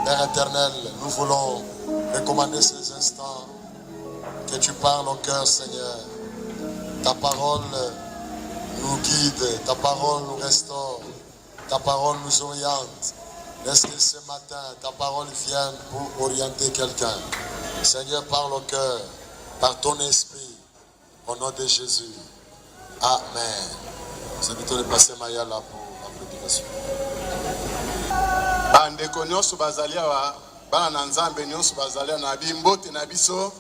Père éternel, nous voulons recommander ces instants, que tu parles au cœur, Seigneur. Ta parole nous guide, ta parole nous restaure, ta parole nous oriente. Laisse que ce matin, ta parole vienne pour orienter quelqu'un. Seigneur, parle au cœur, par ton esprit, au nom de Jésus. Amen. Nous invitons de passer Maya là pour la prédication. Bandeko nyonso bazali awa bana na nzambe nyonso bazali na bimbote na biso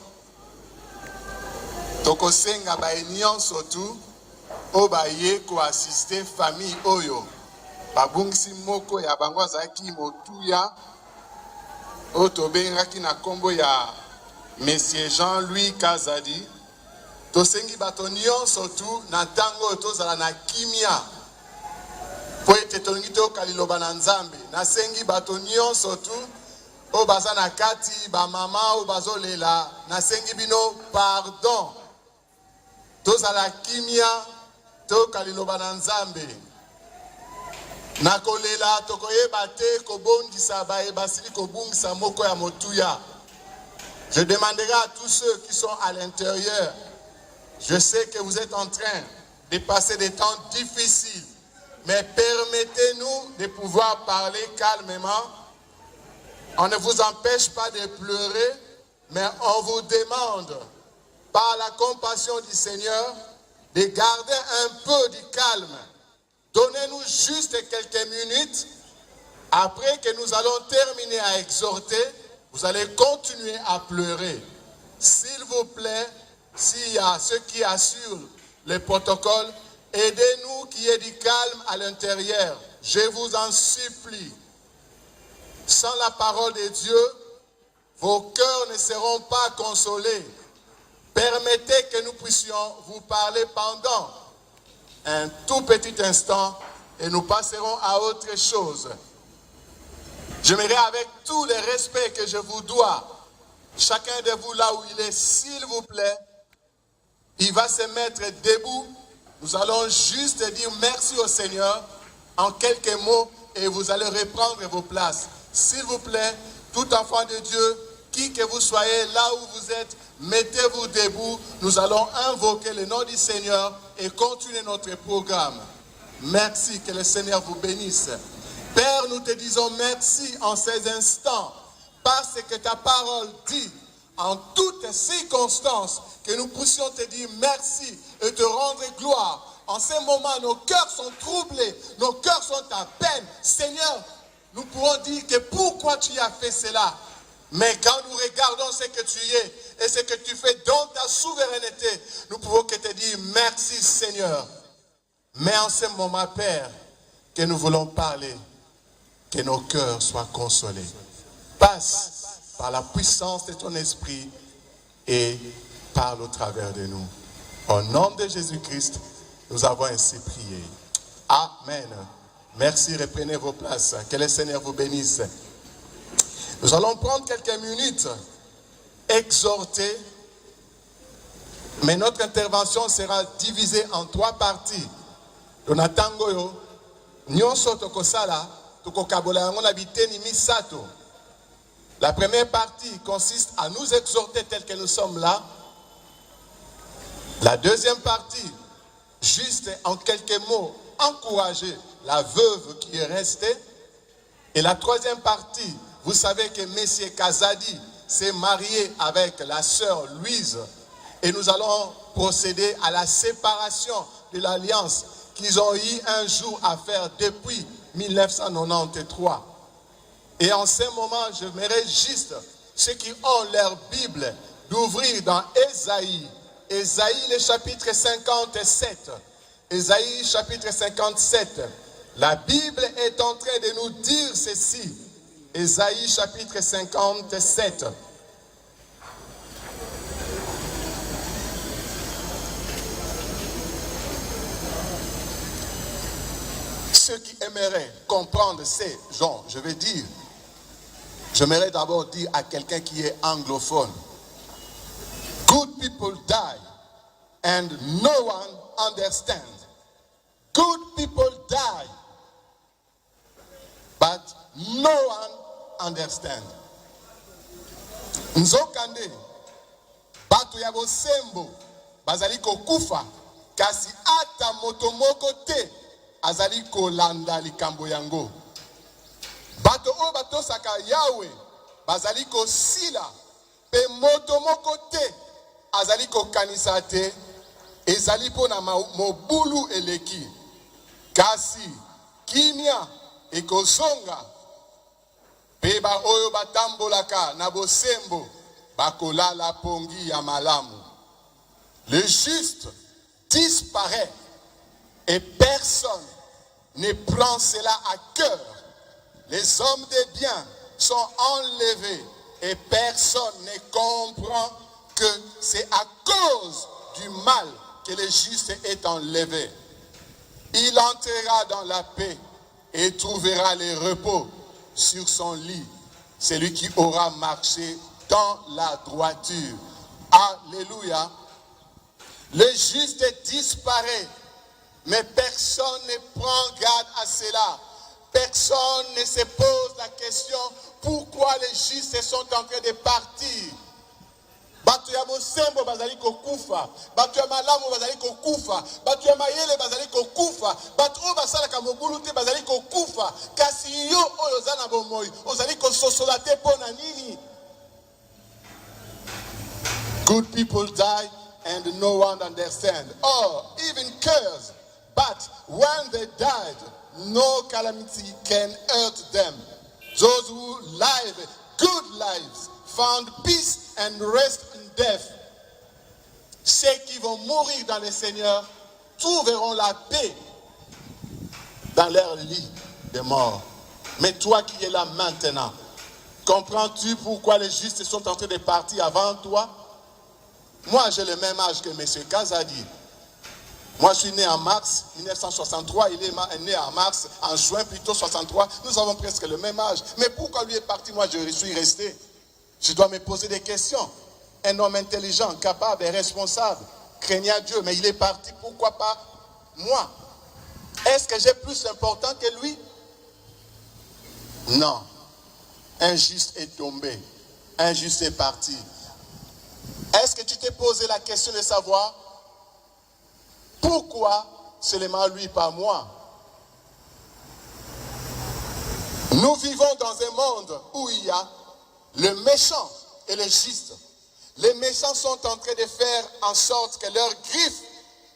tokosenga ba nyonso tu o ba ye ko assister famille oyo babungisi moko ya bango azaki motuya o tobengaki na kombo ya Monsieur Jean-Louis Kazadi. Tosengi bato nyonso tu na tango tozala na kimia po ete tolingi toyoka liloba na nzambe. Nasengi bato nyonso tu o baza na kati ba mama o bazolela, nasengi bino pardon. Tozala kimia toyoka liloba na nzambe. Nakolela tokoyeba te kobondisa baye basili kobungisa moko ya motuya. Je demanderai à tous ceux qui sont à l'intérieur, je sais que vous êtes en train de passer des temps difficiles, mais permettez-nous de pouvoir parler calmement. On ne vous empêche pas de pleurer, mais on vous demande, par la compassion du Seigneur, de garder un peu du calme. Donnez-nous juste quelques minutes. Après que nous allons terminer à exhorter, vous allez continuer à pleurer. S'il vous plaît, s'il y a ceux qui assurent le protocole, aidez-nous qu'il y ait du calme à l'intérieur. Je vous en supplie. Sans la parole de Dieu, vos cœurs ne seront pas consolés. Permettez que nous puissions vous parler pendant un tout petit instant et nous passerons à autre chose. J'aimerais avec tout le respect que je vous dois, chacun de vous là où il est, s'il vous plaît, il va se mettre debout. Nous allons juste dire merci au Seigneur en quelques mots et vous allez reprendre vos places. S'il vous plaît, tout enfant de Dieu, qui que vous soyez là où vous êtes, mettez-vous debout. Nous allons invoquer le nom du Seigneur et continuer notre programme. Merci, que le Seigneur vous bénisse. Père, nous te disons merci en ces instants, parce que ta parole dit, en toutes circonstances, que nous puissions te dire merci et te rendre gloire. En ces moments, nos cœurs sont troublés, nos cœurs sont à peine. Seigneur, nous pourrons dire que pourquoi tu as fait cela. Mais quand nous regardons ce que tu es et ce que tu fais dans ta souveraineté, nous pouvons que te dire merci Seigneur. Mais en ce moment, Père, que nous voulons parler, que nos cœurs soient consolés. Passe par la puissance de ton esprit et parle au travers de nous. Au nom de Jésus-Christ, nous avons ainsi prié. Amen. Merci, reprenez vos places. Que le Seigneur vous bénisse. Nous allons prendre quelques minutes, exhorter, mais notre intervention sera divisée en 3 parties. Donatangoyo, nyonso tokosala, tokokabola yango na biteni misato. La première partie consiste à nous exhorter tels que nous sommes là. La deuxième partie, juste en quelques mots, encourager la veuve qui est restée. Et la troisième partie, vous savez que M. Kazadi s'est marié avec la sœur Louise. Et nous allons procéder à la séparation de l'alliance qu'ils ont eu un jour à faire depuis 1993. Et en ce moment, je j'aimerais juste ceux qui ont leur Bible d'ouvrir dans Ésaïe. Ésaïe, le chapitre 57. Ésaïe, chapitre 57. La Bible est en train de nous dire ceci. Ésaïe, chapitre 57. Ceux qui aimeraient comprendre ces gens, je vais dire, j'aimerais d'abord dire à quelqu'un qui est anglophone, good people die and no one understands. Good people die, but no one understands. Nzokande, bato ya bosembo, bazali kokufa, kasi ata motomoko te, azali kolanda likambo yango. Bato o bato saka Yahweh, bazali kosila, pe motomoko te, azali kokanisa te, ezali pona mobulu eleki. Kasi kimia ekozonga peba oyo batambolaka na bosembo bakolala pongi ya malamu. Le juste disparaît et personne ne prend cela à cœur. Les hommes de bien sont enlevés et personne ne comprend que c'est à cause du mal que le juste est enlevé. Il entrera dans la paix et trouvera le repos sur son lit. Celui qui aura marché dans la droiture. Alléluia. Le juste disparaît, mais personne ne prend garde à cela. Personne ne se pose la question pourquoi les justes sont en train de partir. Bato ya bosembo bazali kokufa, bato ya malamu bazali kokufa, bato ya mayele bazali kokufa, bato o basalaka mobulu te bazali kokufa, kasi yo oyo za na bomoi ozali kososola te pona nini. Good people die and no one understands. Or even curse, but when they died, no calamity can hurt them. Those who live good lives found peace and rest in death. Ceux qui vont mourir dans le Seigneur trouveront la paix dans leur lit de mort. Mais toi qui es là maintenant, comprends-tu pourquoi les justes sont en train de partir avant toi? Moi, j'ai le même âge que M. Kazadi. Moi, je suis né en mars 1963, il est né en mars, en juin plutôt 63. Nous avons presque le même âge. Mais pourquoi lui est parti, moi je suis resté? Je dois me poser des questions. Un homme intelligent, capable et responsable, craignant Dieu, mais il est parti, pourquoi pas moi? Est-ce que j'ai plus important que lui? Non. Un juste est tombé, un juste est parti. Est-ce que tu t'es posé la question de savoir pourquoi seulement lui, pas moi? Nous vivons dans un monde où il y a le méchant et le juste. Les méchants sont en train de faire en sorte que leurs griffes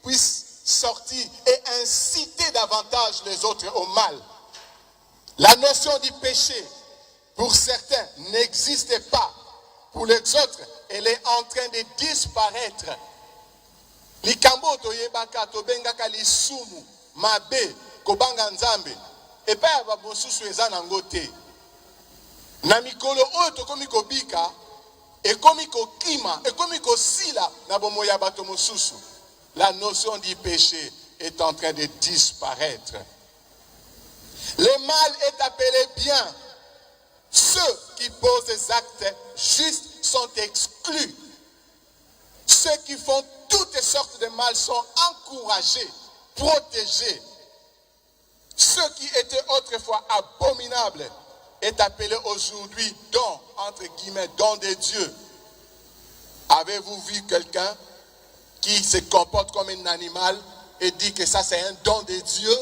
puissent sortir et inciter davantage les autres au mal. La notion du péché, pour certains, n'existe pas. Pour les autres, elle est en train de disparaître. Likambo toyebaka tobengaka lisumu mabe kobanga nzambe epa ba bosusu eza nango te. Na mikolo oyo tokomi kobika ekomi kokima ekomi kosila na bomoya bato mosusu. La notion du péché est en train de disparaître. Le mal est appelé bien. Ceux qui posent des actes justes sont exclus. Ceux qui font toutes sortes de mal sont encouragés, protégés. Ceux qui étaient autrefois abominables est appelé aujourd'hui don, entre guillemets, don de Dieu. Avez-vous vu quelqu'un qui se comporte comme un animal et dit que ça c'est un don de Dieu.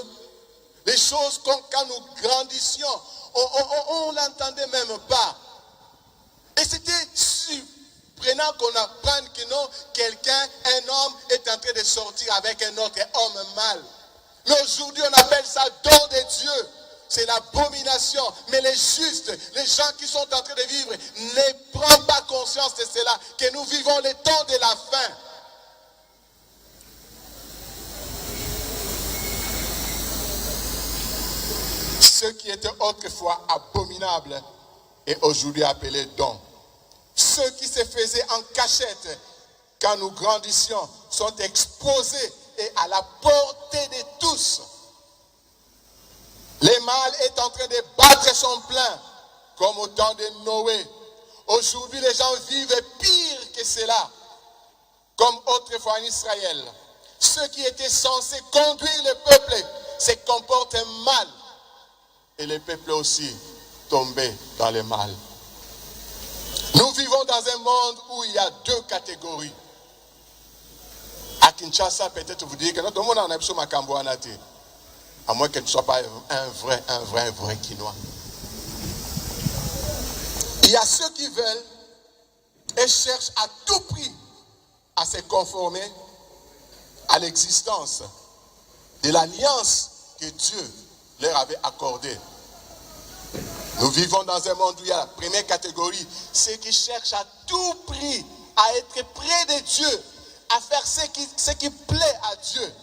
Les choses quand nous grandissions, on l'entendait même pas. Et c'était surprenant qu'on apprenne que non, quelqu'un, un homme est en train de sortir avec un autre homme mâle. Mais aujourd'hui on appelle ça don de Dieu. C'est l'abomination. Mais les justes, les gens qui sont en train de vivre, ne prennent pas conscience de cela, que nous vivons les temps de la fin. Ce qui était autrefois abominable est aujourd'hui appelé don. Ceux qui se faisaient en cachette quand nous grandissions sont exposés et à la portée de tous. Le mal est en train de battre son plein, comme au temps de Noé. Aujourd'hui, les gens vivent pire que cela, comme autrefois en Israël. Ceux qui étaient censés conduire le peuple se comportent mal. Et le peuple aussi tombé dans le mal. Nous vivons dans un monde où il y a deux catégories. À Kinshasa, peut-être vous dites que notre monde en a besoin de Kambouanati. À moins que tu ne sois pas un vrai Quinois. Il y a ceux qui veulent et cherchent à tout prix à se conformer à l'existence de l'alliance que Dieu leur avait accordée. Nous vivons dans un monde où il y a la première catégorie, ceux qui cherchent à tout prix à être près de Dieu, à faire ce qui plaît à Dieu.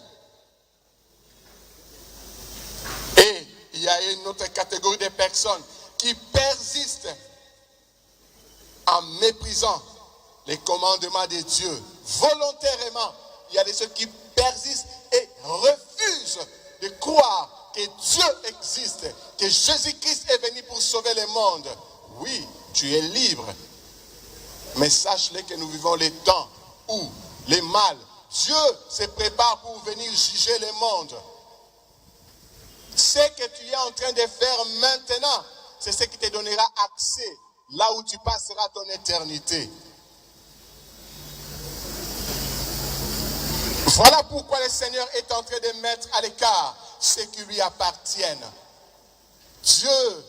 Et il y a une autre catégorie de personnes qui persistent en méprisant les commandements de Dieu. Volontairement, il y a de ceux qui persistent et refusent de croire que Dieu existe, que Jésus-Christ est venu pour sauver le monde. Oui, tu es libre. Mais sache-le que nous vivons les temps où le mal, Dieu se prépare pour venir juger le monde. Ce que tu es en train de faire maintenant, c'est ce qui te donnera accès là où tu passeras ton éternité. Voilà pourquoi le Seigneur est en train de mettre à l'écart ceux qui lui appartiennent. Dieu,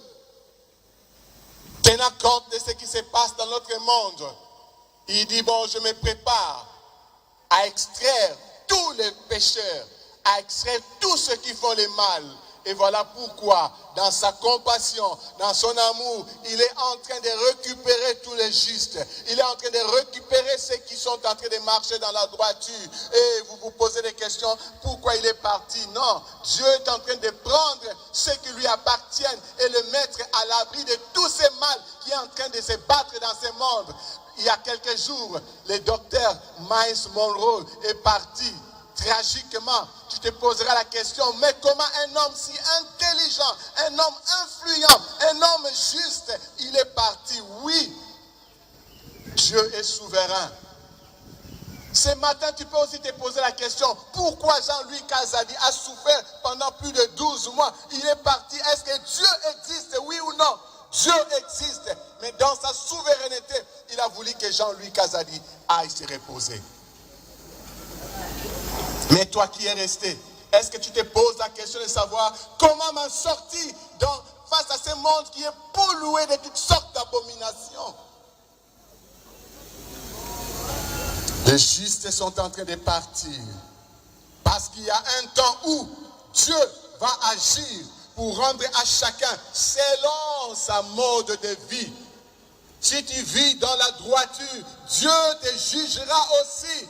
tenant compte de ce qui se passe dans notre monde, il dit, bon, je me prépare à extraire tous les pécheurs, à extraire tous ceux qui font le mal. Et voilà pourquoi, dans sa compassion, dans son amour, il est en train de récupérer tous les justes. Il est en train de récupérer ceux qui sont en train de marcher dans la droiture. Et vous vous posez des questions, pourquoi il est parti? Non, Dieu est en train de prendre ceux qui lui appartiennent et le mettre à l'abri de tous ces mal qui est en train de se battre dans ce monde. Il y a quelques jours, le docteur Miles Monroe est parti. Tragiquement, tu te poseras la question, mais comment un homme si intelligent, un homme influent, un homme juste, il est parti? Oui, Dieu est souverain. Ce matin, tu peux aussi te poser la question, pourquoi Jean-Louis Kazadi a souffert pendant plus de 12 mois? Il est parti. Est-ce que Dieu existe, oui ou non? Dieu existe, mais dans sa souveraineté, il a voulu que Jean-Louis Kazadi aille se reposer. Mais toi qui es resté, est-ce que tu te poses la question de savoir comment m'en sortir face à ce monde qui est pollué de toutes sortes d'abominations? Les justes sont en train de partir parce qu'il y a un temps où Dieu va agir pour rendre à chacun selon sa mode de vie. Si tu vis dans la droiture, Dieu te jugera aussi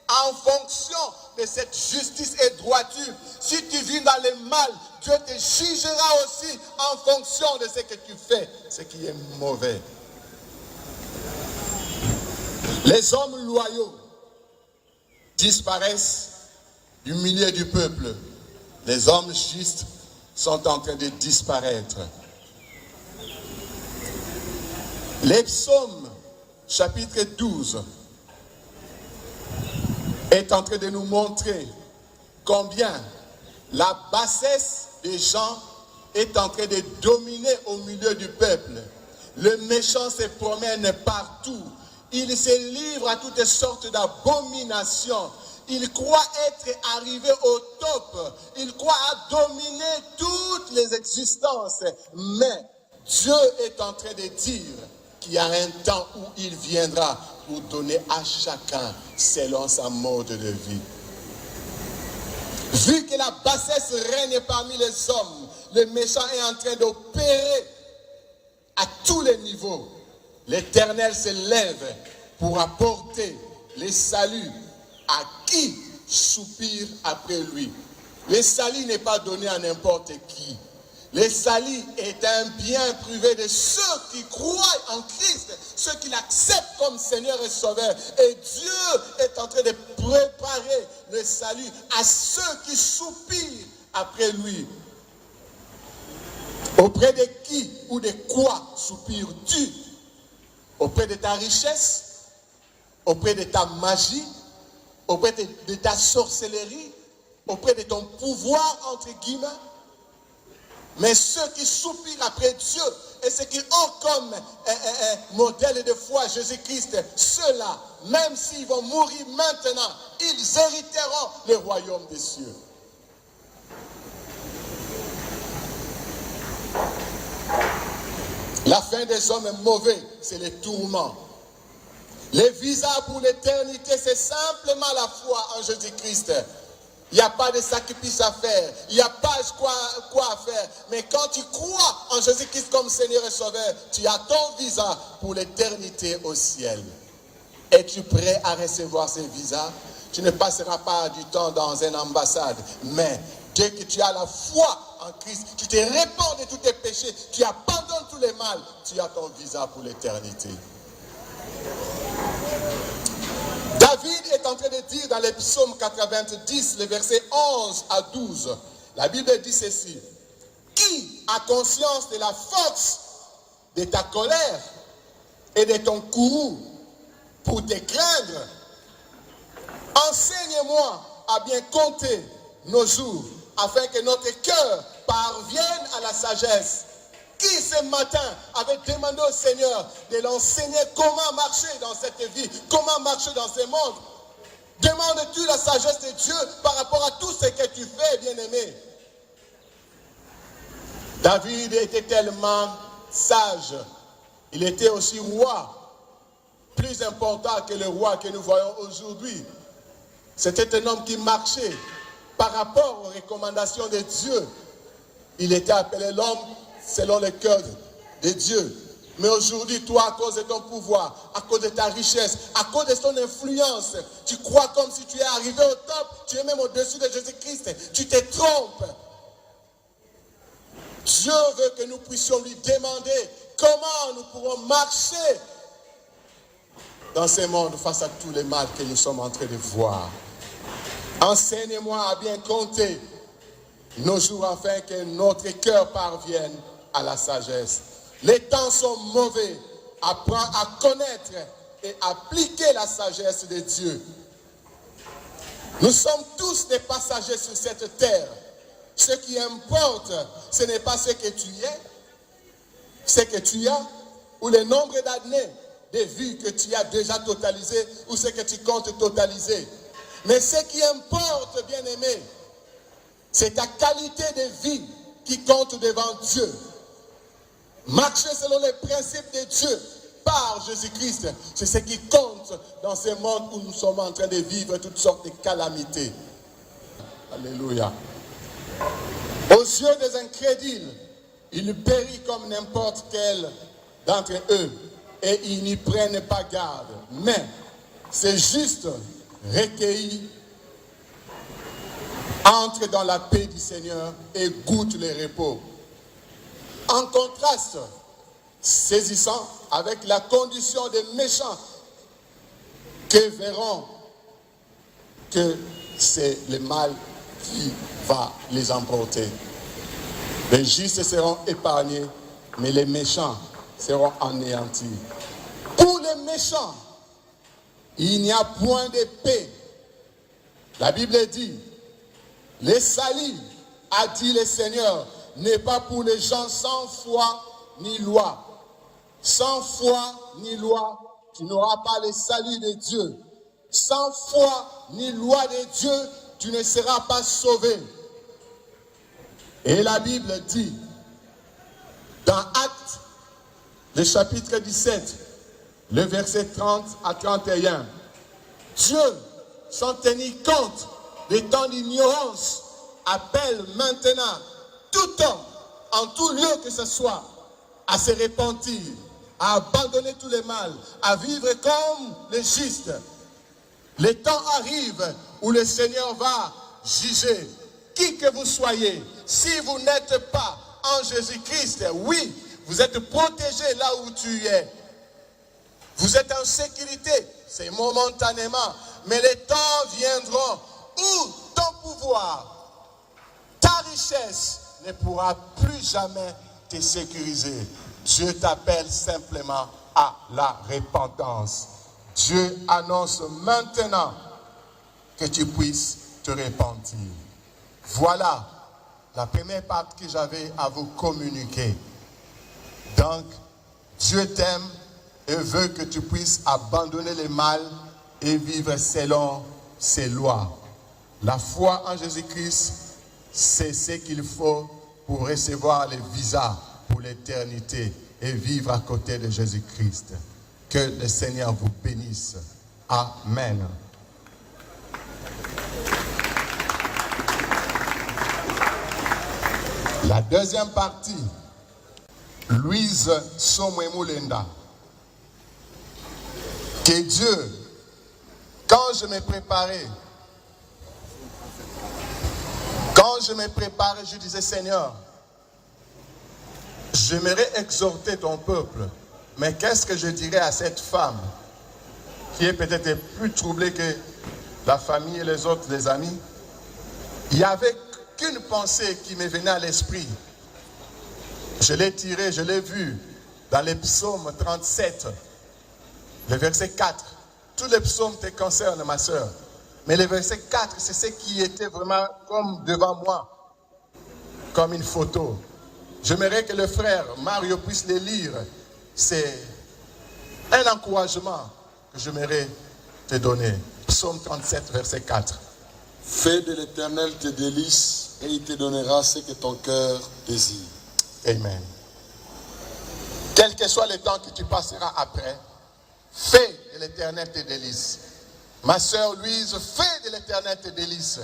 en fonction de cette justice et droiture. Si tu vis dans le mal, Dieu te jugera aussi en fonction de ce que tu fais, ce qui est mauvais. Les hommes loyaux disparaissent du milieu du peuple. Les hommes justes sont en train de disparaître. Les psaumes, chapitre 12, est en train de nous montrer combien la bassesse des gens est en train de dominer au milieu du peuple. Le méchant se promène partout. Il se livre à toutes sortes d'abominations. Il croit être arrivé au top. Il croit dominer toutes les existences. Mais Dieu est en train de dire qu'il y a un temps où il viendra pour donner à chacun selon sa mode de vie. Vu que la bassesse règne parmi les hommes, le méchant est en train d'opérer à tous les niveaux. L'Éternel se lève pour apporter les saluts à qui soupire après lui. Le salut n'est pas donné à n'importe qui. Le salut est un bien privé de ceux qui croient en Christ, ceux qui l'acceptent comme Seigneur et Sauveur. Et Dieu est en train de préparer le salut à ceux qui soupirent après lui. Auprès de qui ou de quoi soupires-tu? Auprès de ta richesse? Auprès de ta magie? Auprès de ta sorcellerie? Auprès de ton pouvoir, entre guillemets? Mais ceux qui soupirent après Dieu et ceux qui ont comme modèle de foi Jésus-Christ, ceux-là, même s'ils vont mourir maintenant, ils hériteront le royaume des cieux. La fin des hommes est mauvaise, c'est le tourment. Le visa pour l'éternité, c'est simplement la foi en Jésus-Christ. Il n'y a pas de sacrifice à faire. Il n'y a pas quoi à faire. Mais quand tu crois en Jésus-Christ comme Seigneur et Sauveur, tu as ton visa pour l'éternité au ciel. Es-tu prêt à recevoir ce visa? Tu ne passeras pas du temps dans une ambassade. Mais dès que tu as la foi en Christ, tu te répands de tous tes péchés, tu abandonnes tous les mal, tu as ton visa pour l'éternité. David est en train de dire dans les psaumes 90, les versets 11 à 12, la Bible dit ceci: qui a conscience de la force de ta colère et de ton courroux pour te craindre? Enseigne-moi à bien compter nos jours, afin que notre cœur parvienne à la sagesse. Qui ce matin avait demandé au Seigneur de l'enseigner comment marcher dans cette vie, comment marcher dans ce monde? Demandes-tu la sagesse de Dieu par rapport à tout ce que tu fais, bien-aimé? David était tellement sage. Il était aussi roi, plus important que le roi que nous voyons aujourd'hui. C'était un homme qui marchait par rapport aux recommandations de Dieu. Il était appelé l'homme selon le cœur de Dieu. Mais aujourd'hui, toi, à cause de ton pouvoir, à cause de ta richesse, à cause de ton influence, tu crois comme si tu es arrivé au top, tu es même au-dessus de Jésus-Christ. Tu te trompes. Dieu veut que nous puissions lui demander comment nous pourrons marcher dans ce monde face à tous les mal que nous sommes en train de voir. Enseigne-moi à bien compter nos jours afin que notre cœur parvienne à la sagesse. Les temps sont mauvais. Apprends à connaître et appliquer la sagesse de Dieu. Nous sommes tous des passagers sur cette terre. Ce qui importe, ce n'est pas ce que tu es, ce que tu as, ou le nombre d'années de vie que tu as déjà totalisé, ou ce que tu comptes totaliser. Mais ce qui importe, bien-aimé, c'est ta qualité de vie qui compte devant Dieu. Marcher selon les principes de Dieu par Jésus-Christ, c'est ce qui compte dans ce monde où nous sommes en train de vivre toutes sortes de calamités. Alléluia. Aux yeux des incrédules, ils périssent comme n'importe quel d'entre eux et ils n'y prennent pas garde. Mais c'est juste recueillis, entre dans la paix du Seigneur et goûte le repos. En contraste saisissant avec la condition des méchants qui verront que c'est le mal qui va les emporter. Les justes seront épargnés, mais les méchants seront anéantis. Pour les méchants, il n'y a point de paix. La Bible dit, le salut, a dit le Seigneur, n'est pas pour les gens sans foi ni loi. Sans foi ni loi, tu n'auras pas le salut de Dieu. Sans foi ni loi de Dieu, tu ne seras pas sauvé. Et la Bible dit, dans Actes, le chapitre 17, le verset 30 à 31, Dieu, sans tenir compte des temps d'ignorance, appelle maintenant tout homme, en tout lieu que ce soit, à se repentir, à abandonner tous les mal, à vivre comme les justes. Le temps arrive où le Seigneur va juger qui que vous soyez. Si vous n'êtes pas en Jésus-Christ, oui, vous êtes protégé là où tu es. Vous êtes en sécurité, c'est momentanément. Mais les temps viendront où ton pouvoir, ta richesse ne pourra plus jamais te sécuriser. Dieu t'appelle simplement à la repentance. Dieu annonce maintenant que tu puisses te repentir. Voilà la première partie que j'avais à vous communiquer. Donc, Dieu t'aime et veut que tu puisses abandonner le mal et vivre selon ses lois. La foi en Jésus-Christ, c'est ce qu'il faut pour recevoir le visa pour l'éternité et vivre à côté de Jésus-Christ. Que le Seigneur vous bénisse. Amen. La deuxième partie, Louise Somwe-Moulenda. Que Dieu, quand je me préparais, je disais, Seigneur, j'aimerais exhorter ton peuple, mais qu'est-ce que je dirais à cette femme qui est peut-être plus troublée que la famille et les autres, les amis? Il n'y avait qu'une pensée qui me venait à l'esprit. Je l'ai tirée, je l'ai vue dans les psaumes 37, le verset 4. Tous les psaumes te concernent, ma soeur. Mais le verset 4, c'est ce qui était vraiment comme devant moi, comme une photo. J'aimerais que le frère Mario puisse les lire. C'est un encouragement que j'aimerais te donner. Psaume 37, verset 4. Fais de l'Éternel tes délices et il te donnera ce que ton cœur désire. Amen. Quel que soit le temps que tu passeras après, fais de l'Éternel tes délices. Ma sœur Louise, fais de l'Éternel tes délices.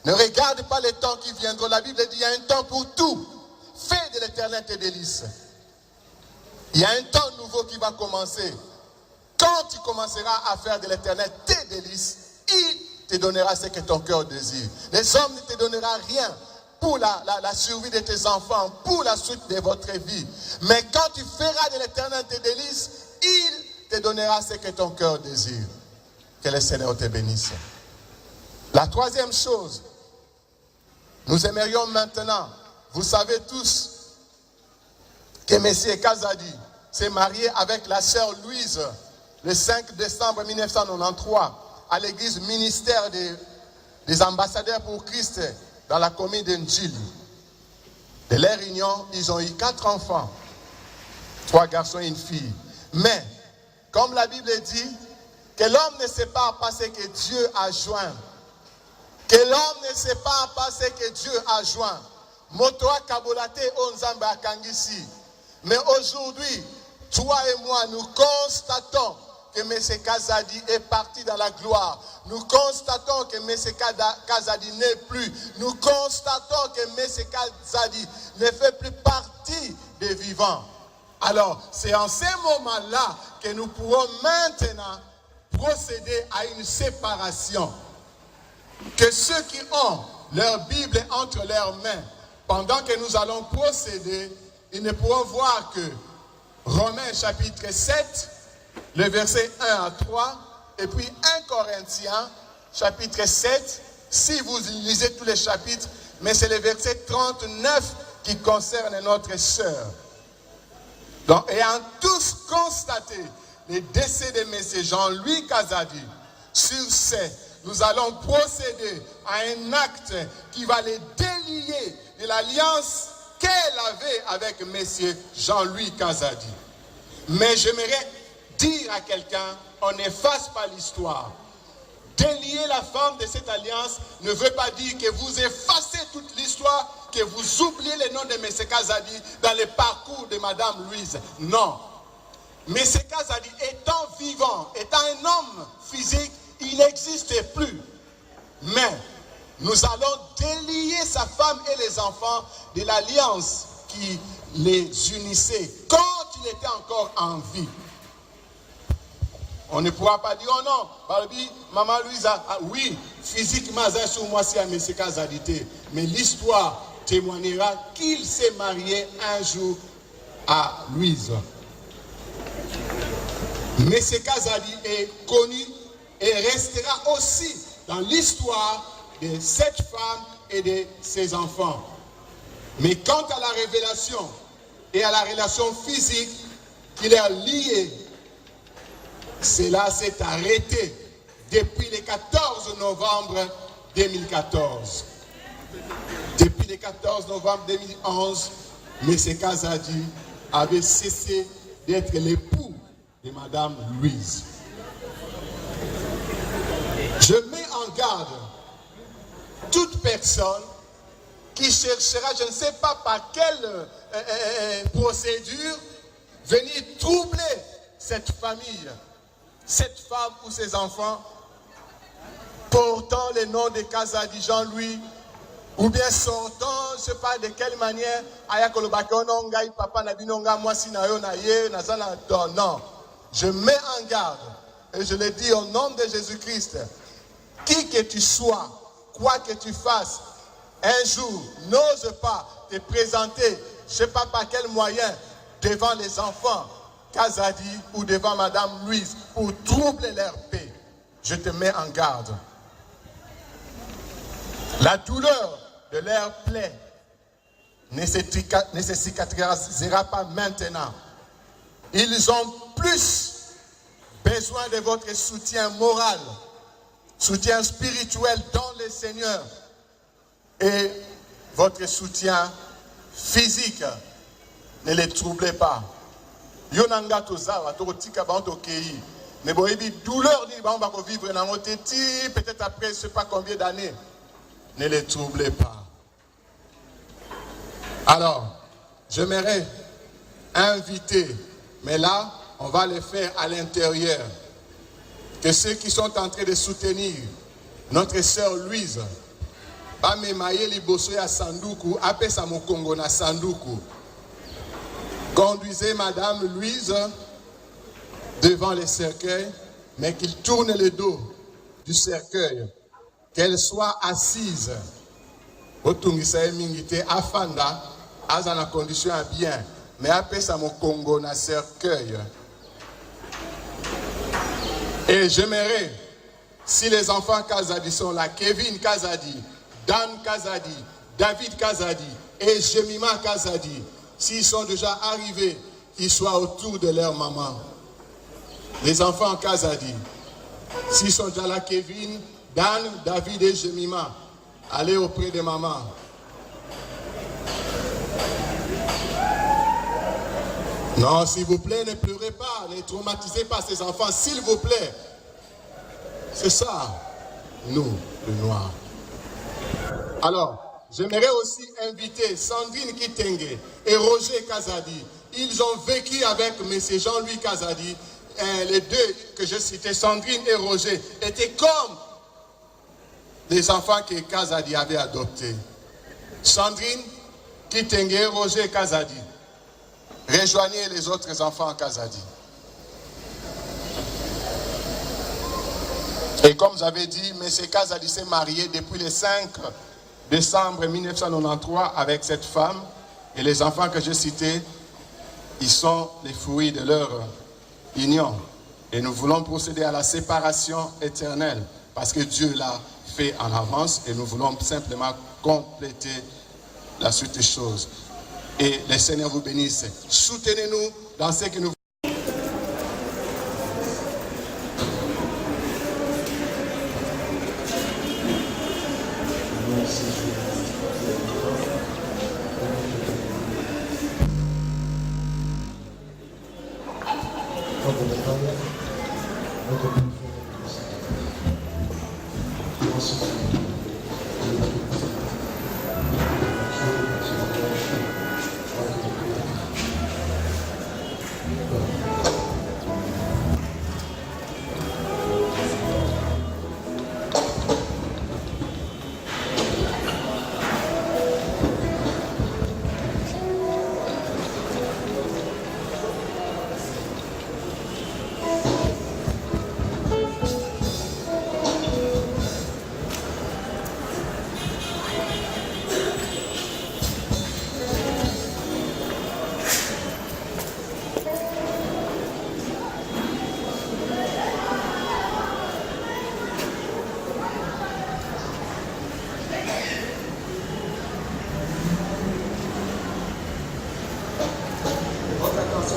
Ne regarde pas les temps qui viendront. La Bible dit qu'il y a un temps pour tout. Fais de l'Éternel tes délices. Il y a un temps nouveau qui va commencer. Quand tu commenceras à faire de l'Éternel tes délices, il te donnera ce que ton cœur désire. Les hommes ne te donneront rien pour la survie de tes enfants, pour la suite de votre vie. Mais quand tu feras de l'Éternel tes délices, il te donnera ce que ton cœur désire. Que le Seigneur te bénisse. La troisième chose, nous aimerions maintenant, vous savez tous, que M. Kazadi s'est marié avec la sœur Louise le 5 décembre 1993 à l'église ministère des ambassadeurs pour Christ dans la commune d'Njili. De leur union, ils ont eu 4 enfants, 3 garçons et une fille. Mais, comme la Bible dit, que l'homme ne sépare pas ce que Dieu a joint. Que l'homme ne sépare pas ce que Dieu a joint. Motoa kabolate onzambe akangisi. Mais aujourd'hui, toi et moi, nous constatons que M. Kazadi est parti dans la gloire. Nous constatons que M. Kazadi n'est plus. Nous constatons que M. Kazadi ne fait plus partie des vivants. Alors, c'est en ces moments-là que nous pourrons maintenant procéder à une séparation. Que ceux qui ont leur Bible entre leurs mains, pendant que nous allons procéder, ils ne pourront voir que Romains chapitre 7, le verset 1 à 3, et puis 1 Corinthiens chapitre 7, si vous lisez tous les chapitres, mais c'est le verset 39 qui concerne notre sœur. Donc, ayant tous constaté le décès de M. Jean-Louis Kazadi, sur ce, nous allons procéder à un acte qui va les délier de l'alliance qu'elle avait avec M. Jean-Louis Kazadi. Mais j'aimerais dire à quelqu'un, on n'efface pas l'histoire. délier la femme de cette alliance ne veut pas dire que vous effacez toute l'histoire, que vous oubliez le nom de M. Kazadi dans le parcours de Mme Louise. Non. M. Kazadi étant vivant, étant un homme physique, il n'existe plus. Mais nous allons délier sa femme et les enfants de l'alliance qui les unissait quand il était encore en vie. On ne pourra pas dire, oh non, Barbie, Maman Louisa, oui, physiquement, sur moi, c'est à M. Kazadi. Mais l'histoire témoignera qu'il s'est marié un jour à Louise. M. Kazadi est connu et restera aussi dans l'histoire de cette femme et de ses enfants. Mais quant à la révélation et à la relation physique qui les a liés, cela s'est arrêté depuis le 14 novembre 2014. Depuis le 14 novembre 2011, M. Kazadi avait cessé d'être l'époux de Mme Louise. Je mets en garde toute personne qui cherchera, je ne sais pas par quelle procédure, venir troubler cette famille, cette femme ou ses enfants, portant le nom de Kazadi Jean-Louis, ou bien sortant, je ne sais pas de quelle manière, non. Je mets en garde, et je le dis au nom de Jésus-Christ, qui que tu sois, quoi que tu fasses, un jour, n'ose pas te présenter, je ne sais pas par quel moyen, devant les enfants Kazadi ou devant Mme Louise pour troubler leur paix. Je te mets en garde. La douleur de leur plaie ne se cicatrisera pas maintenant. Ils ont plus besoin de votre soutien moral, soutien spirituel dans le Seigneur et votre soutien physique. Ne les troublez pas. Yonanga tozawa totika banto kei. Mais bon, douleur ni ba on va vivre dans notre petit peut-être après je sais pas combien d'années. Ne les troublez pas. Alors, j'aimerais inviter, mais là, on va le faire à l'intérieur, que ceux qui sont en train de soutenir notre sœur Louise, conduisez Madame Louise devant le cercueil, mais qu'il tourne le dos du cercueil, qu'elle soit assise. Afanda, à la condition à bien, mais après ça, mon Congo na cercueil. Et j'aimerais, si les enfants Kazadi sont là, Kevin Kazadi, Dan Kazadi, David Kazadi et Jemima Kazadi, s'ils sont déjà arrivés, qu'ils soient autour de leur maman. Les enfants Kazadi, s'ils sont déjà là, Kevin, Dan, David et Jemima, allez auprès de maman. Non, s'il vous plaît, ne pleurez pas, ne traumatisez pas ces enfants, s'il vous plaît. C'est ça, nous, le noir. Alors, j'aimerais aussi inviter Sandrine Kitenge et Roger Kazadi. Ils ont vécu avec M. Jean-Louis Kazadi. Les deux que je citais, Sandrine et Roger, étaient comme les enfants que Kazadi avait adoptés. Sandrine Kitenge et Roger Kazadi. Rejoignez les autres enfants Kazadi. Et comme j'avais dit, M. Kazadi s'est marié depuis le 5 décembre 1993 avec cette femme. Et les enfants que j'ai cités, ils sont les fruits de leur union. Et nous voulons procéder à la séparation éternelle parce que Dieu l'a fait en avance et nous voulons simplement compléter la suite des choses. Et le Seigneur vous bénisse. Soutenez-nous dans ce que nous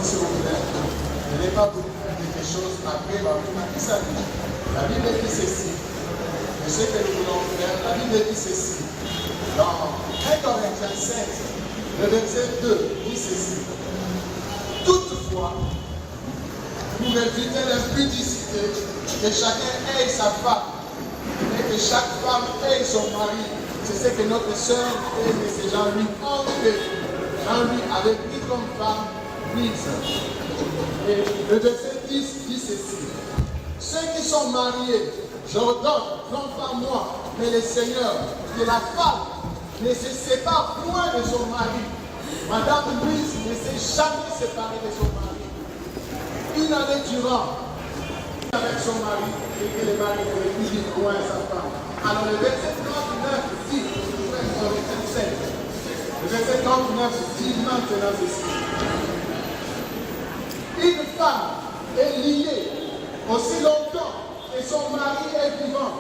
attention s'il vous plaît. Ne n'ai pas voulu faire quelque chose après Babouna qui s'habille. La Bible dit ceci. Et ce que nous voulons faire, la Bible dit ceci. Dans 1 Corinthiens 7, le verset 2 dit ceci. Toutefois, pour éviter l'impudicité, que chacun ait sa femme et que chaque femme ait son mari. C'est ce que notre sœur et M. Jean-Louis ont fait. Jean-Louis avait pris comme femme Lise. Et le verset 10 dit ceci. Ceux qui sont mariés, j'ordonne, non pas moi, mais le Seigneur, que la femme ne se sépare point de son mari. Madame Louise ne s'est jamais séparée de son mari. Une année durant, avec son mari, et que le mari ne veut plus dire loin sa femme. Alors le verset 39 dit, le verset 39 dit maintenant ceci. Une femme est liée aussi longtemps que son mari est vivant.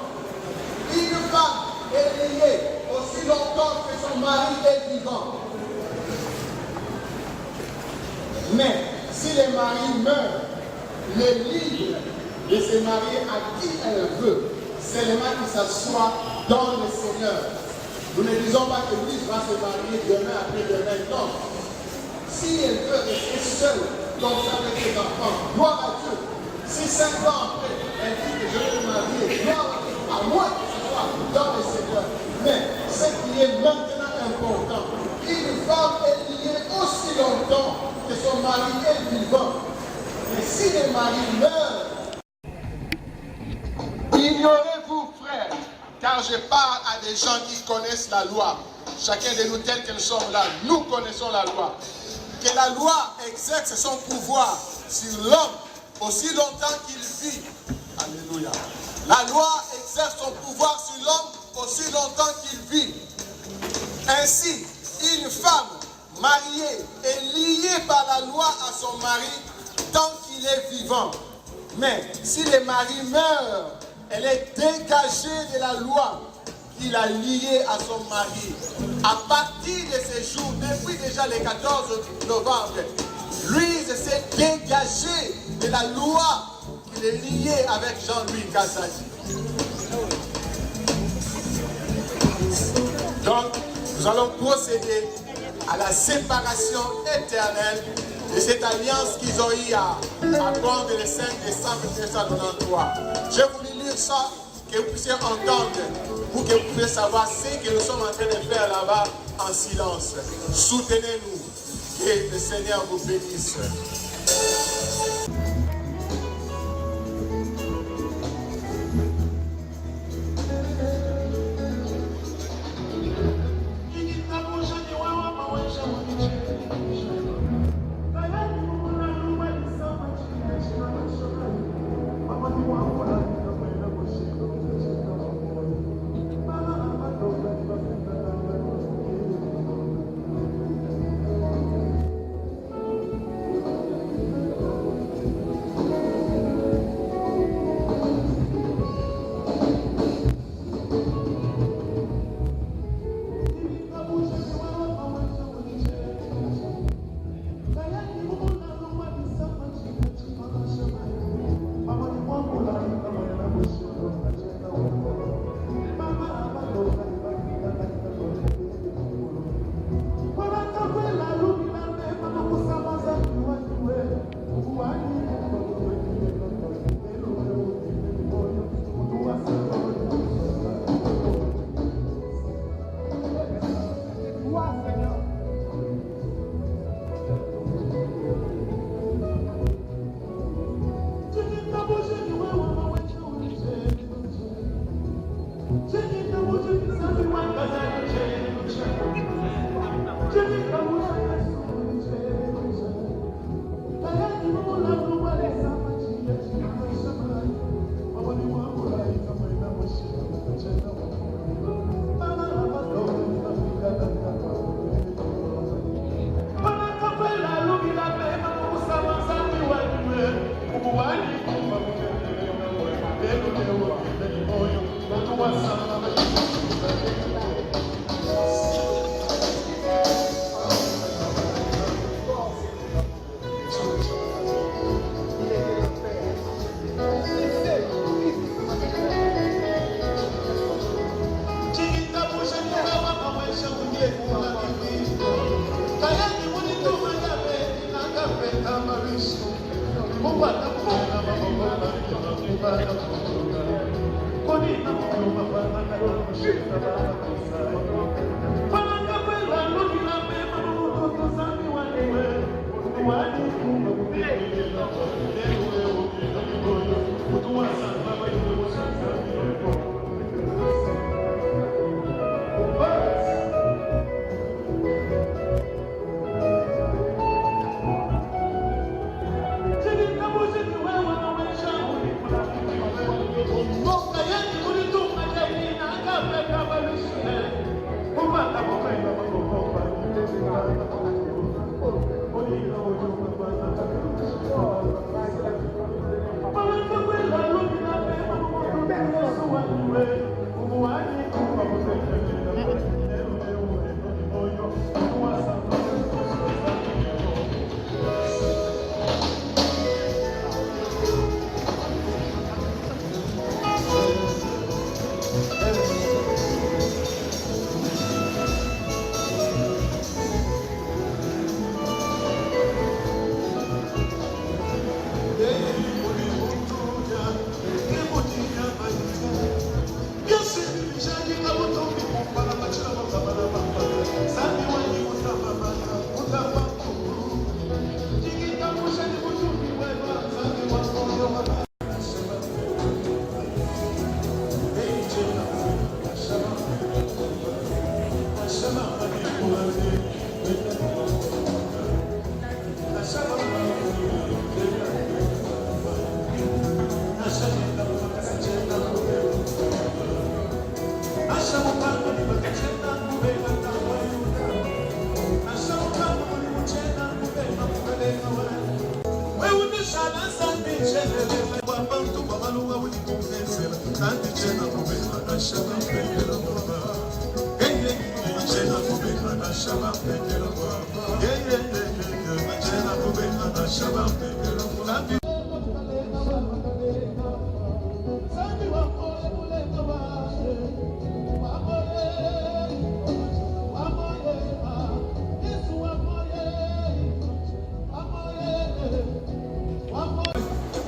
Une femme est liée aussi longtemps que son mari est vivant. Mais si le mari meurt, elle est libre de se marier à qui elle veut, seulement qu'il s'assoit dans le Seigneur. Nous ne disons pas que Louise va se marier demain après demain, non. Si elle veut rester seule, comme ça avec ses enfants, gloire à Dieu. Si 5 ans après, elle dit que je vais me marier, gloire à moi que ce soit dans le Seigneur. Mais ce qui est maintenant important, une femme est liée aussi longtemps que son mari est vivant. Et si le mari meurt, ignorez-vous, frères, car je parle à des gens qui connaissent la loi. Chacun de nous, tels que nous sommes là, nous connaissons la loi. Que la loi exerce son pouvoir sur l'homme aussi longtemps qu'il vit. Alléluia. La loi exerce son pouvoir sur l'homme aussi longtemps qu'il vit. Ainsi, une femme mariée est liée par la loi à son mari tant qu'il est vivant. Mais si le mari meurt, elle est dégagée de la loi qu'il a liée à son mari. À partir de ce jour, depuis déjà le 14 novembre, Louise s'est dégagée de la loi qu'il est liée avec Jean-Louis Kazadi. Donc, nous allons procéder à la séparation éternelle de cette alliance qu'ils ont eu à prendre le 5 décembre 1993. Je vais vous lire ça, que vous puissiez entendre, pour que vous puissiez savoir ce que nous sommes en train de faire là-bas en silence. Soutenez-nous. Que le Seigneur vous bénisse.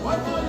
What